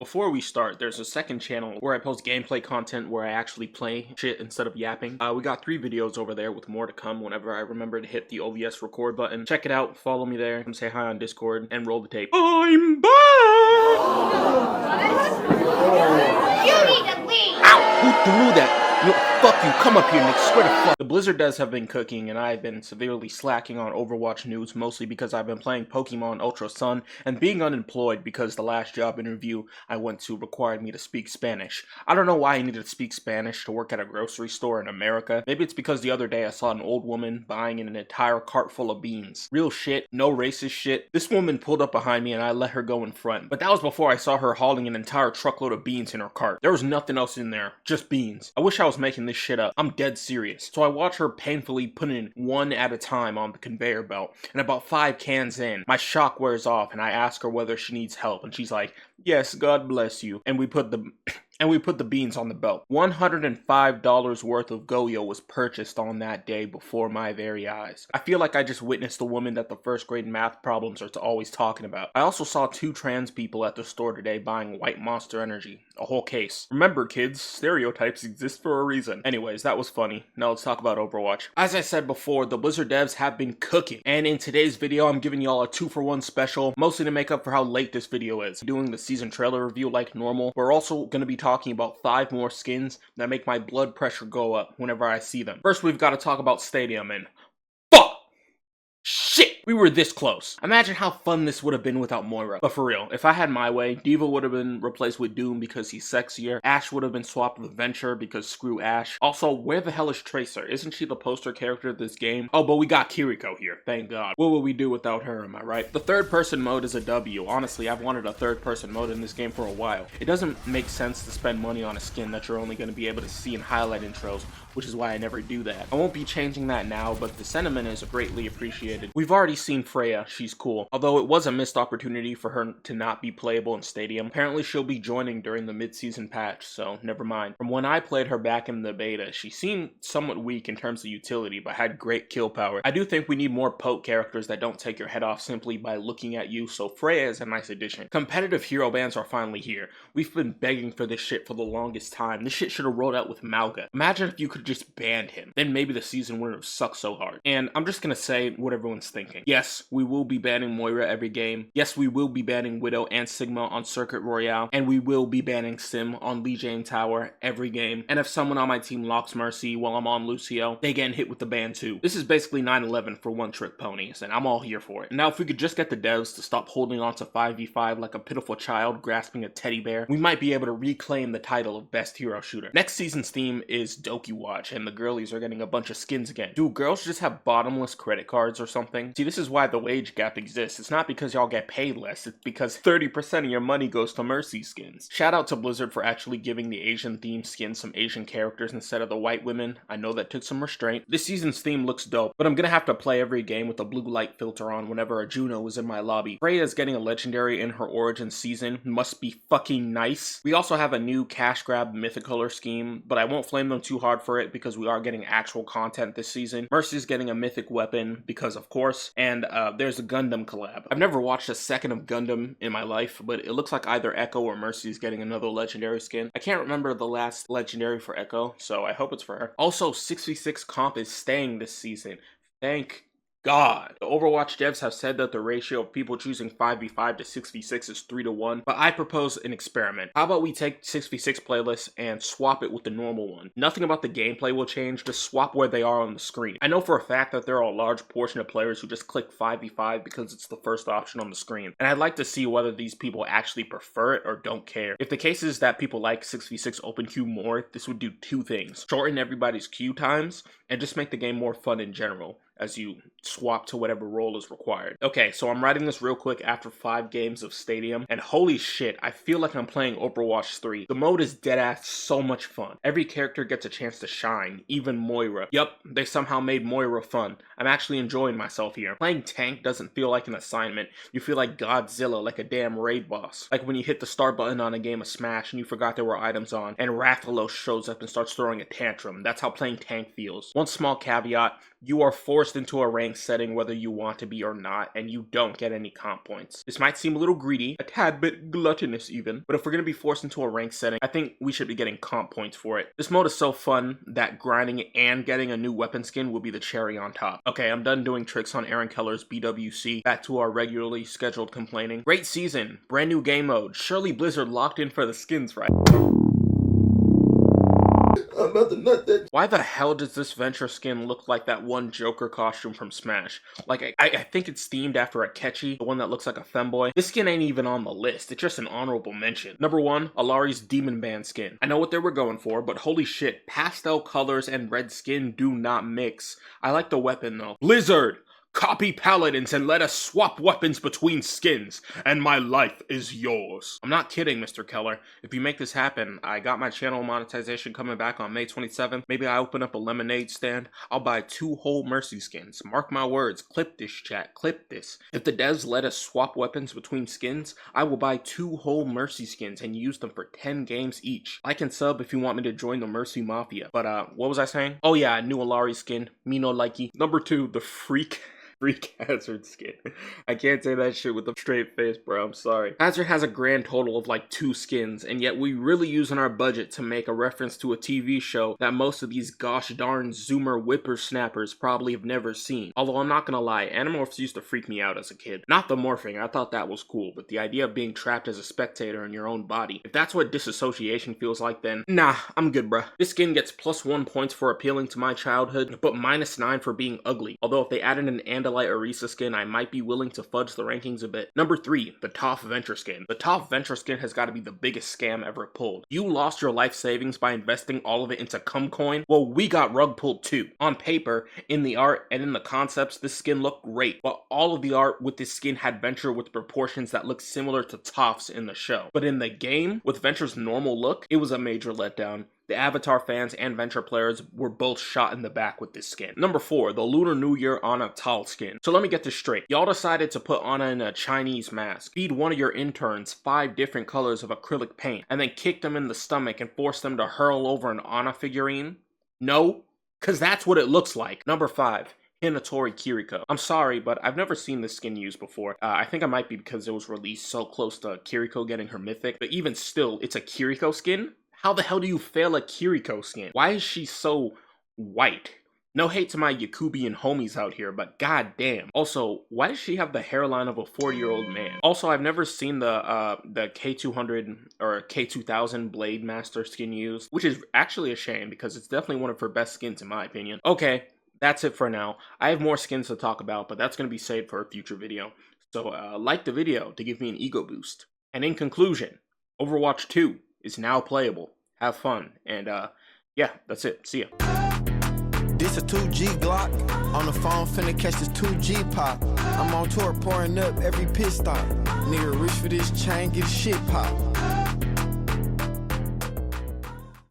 Before we start, there's a second channel where I post gameplay content where I actually play shit instead of yapping. We got 3 videos over there with more to come whenever I remember to hit the OBS record button. Check it out, follow me there, come say hi on Discord, and roll the tape. I'm back! You need to leave! Ow! Who threw that? Yo, fuck you, come up here, Nick, swear to fuck. The Blizzard devs have been cooking, and I've been severely slacking on Overwatch news, mostly because I've been playing Pokemon Ultra Sun, and being unemployed because the last job interview I went to required me to speak Spanish. I don't know why I needed to speak Spanish to work at a grocery store in America. Maybe it's because the other day I saw an old woman buying an entire cart full of beans. Real shit, no racist shit. This woman pulled up behind me and I let her go in front, but that was before I saw her hauling an entire truckload of beans in her cart. There was nothing else in there, just beans. I wish I was making this shit up. I'm dead serious. So I watch her painfully put in one at a time on the conveyor belt, and about 5 cans in, my shock wears off and I ask her whether she needs help, and she's like, "Yes, God bless you." And we put the beans on the belt. $105 worth of Goyo was purchased on that day before my very eyes. I feel like I just witnessed the woman that the first grade math problems are always talking about. I also saw 2 trans people at the store today buying white Monster Energy. A whole case. Remember kids, stereotypes exist for a reason. Anyways, that was funny. Now let's talk about Overwatch. As I said before, the Blizzard devs have been cooking. And in today's video, I'm giving y'all a 2-for-1 special, mostly to make up for how late this video is. Doing the season trailer review like normal. We're also going to be talking about 5 more skins that make my blood pressure go up whenever I see them. First, we've got to talk about Stadium, and fuck! Shit! We were this close. Imagine how fun this would have been without Moira. But for real, if I had my way, Diva would have been replaced with Doom because he's sexier. Ashe would have been swapped with Venture because screw Ashe. Also, where the hell is Tracer? Isn't she the poster character of this game? Oh, but we got Kiriko here, thank God. What would we do without her, am I right? The third person mode is a W. Honestly, I've wanted a third person mode in this game for a while. It doesn't make sense to spend money on a skin that you're only going to be able to see in highlight intros, which is why I never do that. I won't be changing that now, but the sentiment is greatly appreciated. We've already seen Freya, she's cool. Although it was a missed opportunity for her to not be playable in Stadium. Apparently she'll be joining during the mid-season patch, so never mind. From when I played her back in the beta, she seemed somewhat weak in terms of utility, but had great kill power. I do think we need more poke characters that don't take your head off simply by looking at you, so Freya is a nice addition. Competitive hero bans are finally here. We've been begging for this shit for the longest time. This shit should have rolled out with Mauga. Imagine if you could just ban him. Then maybe the season wouldn't have sucked so hard. And I'm just gonna say what everyone's thinking. Yes, we will be banning Moira every game. Yes, we will be banning Widow and Sigma on Circuit Royale. And we will be banning Sim on Lee Jane Tower every game. And if someone on my team locks Mercy while I'm on Lucio, they get hit with the ban too. This is basically 9/11 for one-trick ponies, and I'm all here for it. And now if we could just get the devs to stop holding on to 5v5 like a pitiful child grasping a teddy bear, we might be able to reclaim the title of best hero shooter. Next season's theme is Doki Watch, and the girlies are getting a bunch of skins again. Do girls just have bottomless credit cards or something? See, this is why the wage gap exists. It's not because y'all get paid less, it's because 30% of your money goes to Mercy skins. Shout out to Blizzard for actually giving the Asian themed skins some Asian characters instead of the white women. I know that took some restraint. This season's theme looks dope, but I'm gonna have to play every game with a blue light filter on whenever a Juno is in my lobby. Freya is getting a legendary in her origin season. Must be fucking nice. We also have a new cash grab mythic color scheme, but I won't flame them too hard for it because we are getting actual content this season. Mercy's getting a mythic weapon because of course, and there's a Gundam collab. I've never watched a second of Gundam in my life, but it looks like either Echo or Mercy is getting another legendary skin. I can't remember the last legendary for Echo, so I hope it's for her. Also, 6v6 comp is staying this season. Thank God. The Overwatch devs have said that the ratio of people choosing 5v5 to 6v6 is 3-1, but I propose an experiment. How about we take 6v6 playlists and swap it with the normal one? Nothing about the gameplay will change, just swap where they are on the screen. I know for a fact that there are a large portion of players who just click 5v5 because it's the first option on the screen, and I'd like to see whether these people actually prefer it or don't care. If the case is that people like 6v6 open queue more, this would do 2 things. Shorten everybody's queue times, and just make the game more fun in general as you swap to whatever role is required. Okay, so I'm writing this real quick after 5 games of Stadium, and holy shit, I feel like I'm playing Overwatch 3. The mode is deadass so much fun. Every character gets a chance to shine, even Moira. Yup, they somehow made Moira fun. I'm actually enjoying myself here. Playing tank doesn't feel like an assignment. You feel like Godzilla, like a damn raid boss. Like when you hit the start button on a game of Smash and you forgot there were items on, and Rathalos shows up and starts throwing a tantrum. That's how playing tank feels. One small caveat, you are forced into a ranked setting whether you want to be or not, and you don't get any comp points. This might seem a little greedy, a tad bit gluttonous even, but if we're going to be forced into a ranked setting, I think we should be getting comp points for it. This mode is so fun that grinding and getting a new weapon skin will be the cherry on top. Okay, I'm done doing tricks on Aaron Keller's BWC. Back to our regularly scheduled complaining. Great season, brand new game mode. Surely Blizzard locked in for the skins, right? I'm about to nut that. Why the hell does this Venture skin look like that one Joker costume from Smash? Like, I think it's themed after a Akechi, the one that looks like a femboy. This skin ain't even on the list. It's just an honorable mention. Number 1, Alari's Demon Band skin. I know what they were going for, but holy shit, pastel colors and red skin do not mix. I like the weapon though. Blizzard! Copy paladins and let us swap weapons between skins, and my life is yours. I'm not kidding, Mr. Keller. If you make this happen, I got my channel monetization coming back on May 27th. Maybe I open up a lemonade stand. I'll buy 2 whole Mercy skins. Mark my words. Clip this, chat. Clip this. If the devs let us swap weapons between skins, I will buy 2 whole Mercy skins and use them for 10 games each. Like and sub if you want me to join the Mercy Mafia. But what was I saying? Oh yeah, new Alari skin. Me no likey. Number 2, the Freak Hazard skin. I can't say that shit with a straight face, bro. I'm sorry. Hazard has a grand total of like 2 skins, and yet we really using our budget to make a reference to a TV show that most of these gosh darn Zoomer whippersnappers probably have never seen. Although I'm not gonna lie, Animorphs used to freak me out as a kid. Not the morphing, I thought that was cool, but the idea of being trapped as a spectator in your own body. If that's what disassociation feels like, then nah, I'm good, bruh. This skin gets +1 points for appealing to my childhood, but -9 for being ugly. Although if they added an Andalite Orisa skin, I might be willing to fudge the rankings a bit. Number 3, the Toph Venture skin. The Toph Venture skin has got to be the biggest scam ever pulled. You lost your life savings by investing all of it into Cumcoin? Well, we got rug pulled too. On paper, in the art, and in the concepts, this skin looked great, but all of the art with this skin had Venture with proportions that looked similar to Toph's in the show. But in the game, with Venture's normal look, it was a major letdown. The Avatar fans and Venture players were both shot in the back with this skin. Number 4, the Lunar New Year Ana Tal skin. So let me get this straight. Y'all decided to put Ana in a Chinese mask, feed one of your interns 5 different colors of acrylic paint, and then kick them in the stomach and force them to hurl over an Ana figurine? No? Cause that's what it looks like. Number 5. Hinatori Kiriko. I'm sorry, but I've never seen this skin used before. I think it might be because it was released so close to Kiriko getting her mythic, but even still, it's a Kiriko skin? How the hell do you fail a Kiriko skin? Why is she so white? No hate to my Yakubian homies out here, but goddamn. Also, why does she have the hairline of a 40-year-old man? Also, I've never seen the K200 or K2000 Blade Master skin used, which is actually a shame because it's definitely one of her best skins in my opinion. Okay, that's it for now. I have more skins to talk about, but that's going to be saved for a future video. So like the video to give me an ego boost. And in conclusion, Overwatch 2 is now playable. Have fun. And yeah, that's it. See ya. This a 2G Glock. On the phone finna catch this 2G pop. I'm on tour pouring up every pit stop. Nigga reach for this chain, get his shit pop.